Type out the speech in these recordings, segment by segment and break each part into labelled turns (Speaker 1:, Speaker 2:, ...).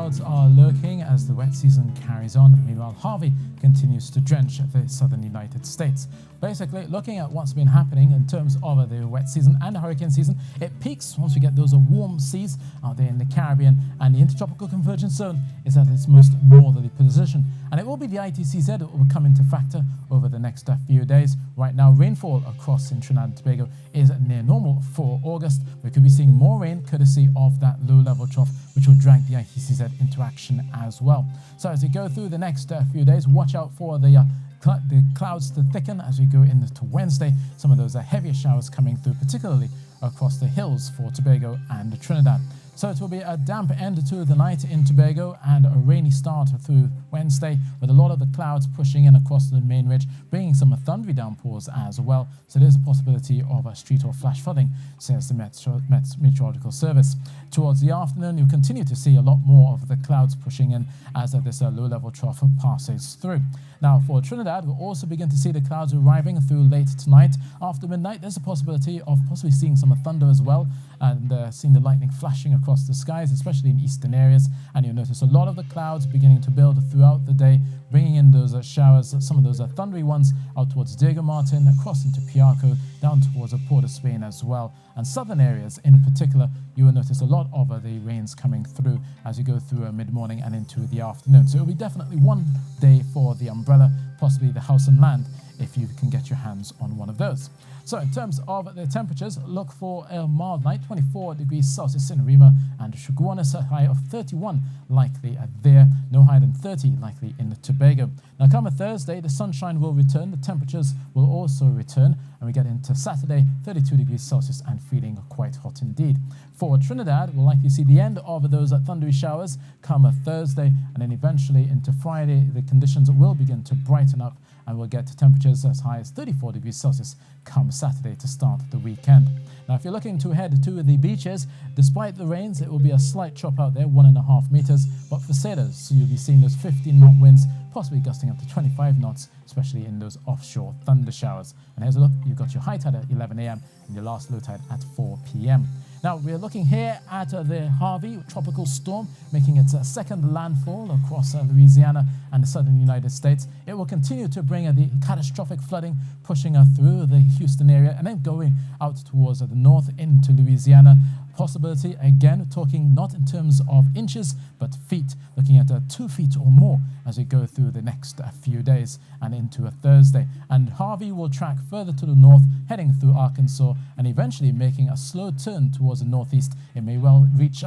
Speaker 1: clouds are lurking as the wet season carries on. Meanwhile, Harvey continues to drench the southern United States. Basically, looking at what's been happening in terms of the wet season and the hurricane season, it peaks once we get those warm seas out there in the Caribbean, and the intertropical convergence zone is at its most northerly position. And it will be the ITCZ that will come into factor over the next few days. Right now, rainfall across in Trinidad and Tobago is near normal for August. We could be seeing more rain courtesy of that low-level trough, which will drag the ITCZ into action as well. So as we go through the next few days, watch out for the clouds to thicken as we go into Wednesday. Some of those heavier showers coming through, particularly across the hills for Tobago and Trinidad. So it will be a damp end to the night in Tobago and a rainy start through Wednesday, with a lot of the clouds pushing in across the main ridge, bringing some thundery downpours as well. So there's a possibility of a street or flash flooding, says the Met Meteorological Service. Towards the afternoon, you'll continue to see a lot more of the clouds pushing in as this low-level trough passes through. Now, for Trinidad, we'll also begin to see the clouds arriving through late tonight. After midnight, there's a possibility of possibly seeing some thunder as well, and seeing the lightning flashing across the skies, especially in eastern areas. And you'll notice a lot of the clouds beginning to build throughout the day, bringing in those showers, some of those thundery ones out towards Diego Martin, across into Piarco, down towards Port of Spain as well. And southern areas in particular, you will notice a lot of the rains coming through as you go through mid-morning and into the afternoon. So it will be definitely one day for the umbrella, possibly the house and land, if you can get your hands on one of those. So in terms of the temperatures, look for a mild night, 24 degrees Celsius in Rima and Chaguanas, a high of 31 likely there, no higher than 30 likely in Tobago. Now come a Thursday, the sunshine will return, the temperatures will also return, and we get into Saturday, 32 degrees Celsius and feeling quite hot indeed. For Trinidad, we'll likely see the end of those thundery showers come a Thursday, and then eventually into Friday, the conditions will begin to brighten up, and we'll get to temperatures as high as 34 degrees Celsius come Saturday to start the weekend. Now, if you're looking to head to the beaches, despite the rains, it will be a slight chop out there, 1.5 meters, but for sailors, so you'll be seeing those 15-knot winds, possibly gusting up to 25 knots, especially in those offshore thunder showers. And here's a look, you've got your high tide at 11 a.m. and your last low tide at 4 p.m. Now, we're looking here at the Harvey tropical storm, making its second landfall across Louisiana and the southern United States. It will continue to bring the catastrophic flooding, pushing through the Houston area and then going out towards the north into Louisiana. Possibility, again, talking not in terms of inches, but feet, looking at 2 feet or more as we go through the next few days and into a Thursday. And Harvey will track further to the north, heading through Arkansas and eventually making a slow turn towards the northeast. It may well reach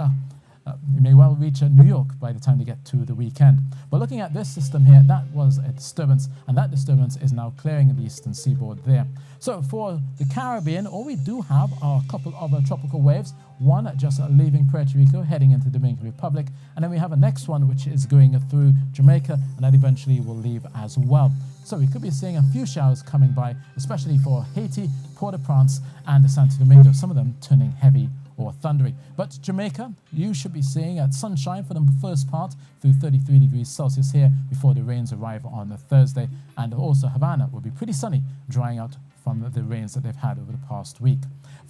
Speaker 1: New York by the time they get to the weekend. But looking at this system here, that was a disturbance, and that disturbance is now clearing the eastern seaboard there. So for the Caribbean, all we do have are a couple of tropical waves, one just leaving Puerto Rico, heading into the Dominican Republic, and then we have a next one which is going through Jamaica, and that eventually will leave as well. So we could be seeing a few showers coming by, especially for Haiti, Port-au-Prince, and Santo Domingo, some of them turning heavy or thundery. But Jamaica, you should be seeing sunshine for the first part through 33 degrees Celsius here before the rains arrive on the Thursday. And also Havana will be pretty sunny, drying out from the rains that they've had over the past week.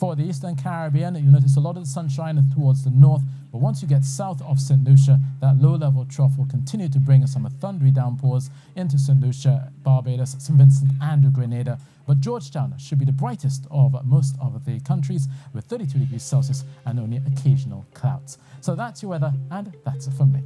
Speaker 1: For the Eastern Caribbean, you notice a lot of the sunshine towards the north, but once you get south of St. Lucia, that low-level trough will continue to bring some thundery downpours into St. Lucia, Barbados, St. Vincent and Grenada. But Georgetown should be the brightest of most of the countries with 32 degrees Celsius and only occasional clouds. So that's your weather, and that's it from me.